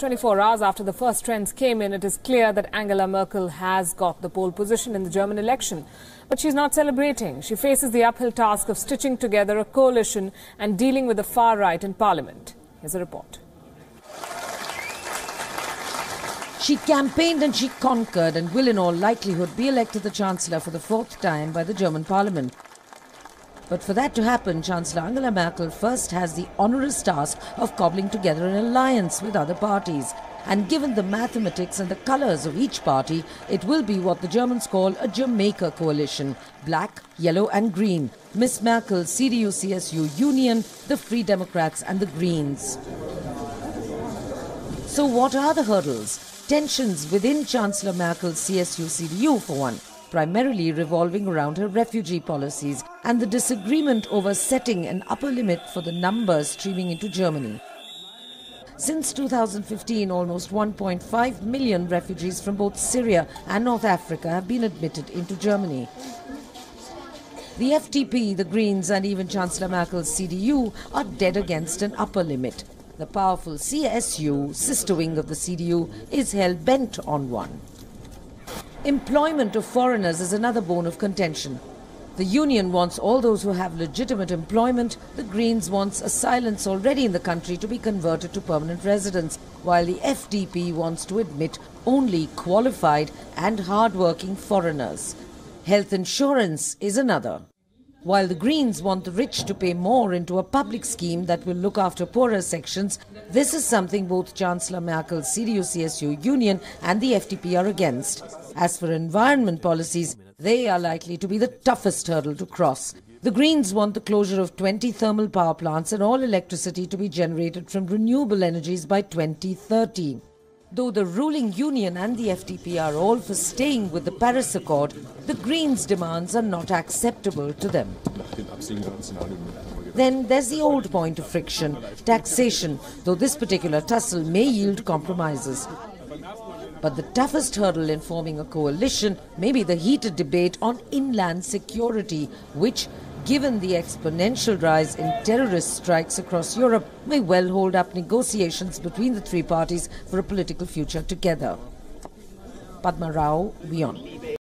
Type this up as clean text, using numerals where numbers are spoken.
24 hours after the first trends came in, it is clear that Angela Merkel has got the pole position in the German election. But she's not celebrating. She faces the uphill task of stitching together a coalition and dealing with the far right in parliament. Here's a report. She campaigned and she conquered and will in all likelihood be elected the Chancellor for the fourth time by the German parliament. But for that to happen, Chancellor Angela Merkel first has the onerous task of cobbling together an alliance with other parties. And given the mathematics and the colours of each party, it will be what the Germans call a Jamaica coalition. Black, yellow and green. Miss Merkel's CDU-CSU Union, the Free Democrats and the Greens. So what are the hurdles? Tensions within Chancellor Merkel's CSU-CDU for one, primarily revolving around her refugee policies and the disagreement over setting an upper limit for the numbers streaming into Germany. Since 2015, almost 1.5 million refugees from both Syria and North Africa have been admitted into Germany. The FDP, the Greens and even Chancellor Merkel's CDU are dead against an upper limit. The powerful CSU, sister wing of the CDU, is hell-bent on one. Employment of foreigners is another bone of contention. The Union wants all those who have legitimate employment. The Greens wants asylants already in the country to be converted to permanent residents, while the FDP wants to admit only qualified and hard-working foreigners. Health insurance is another. While the Greens want the rich to pay more into a public scheme that will look after poorer sections, this is something both Chancellor Merkel's CDU-CSU Union and the FDP are against. As for environment policies, they are likely to be the toughest hurdle to cross. The Greens want the closure of 20 thermal power plants and all electricity to be generated from renewable energies by 2030. Though the ruling Union and the FDP are all for staying with the Paris Accord, the Greens' demands are not acceptable to them. Then there's the old point of friction, taxation, though this particular tussle may yield compromises. But the toughest hurdle in forming a coalition may be the heated debate on inland security, which, given the exponential rise in terrorist strikes across Europe, may well hold up negotiations between the three parties for a political future together. Padma Rao, WION.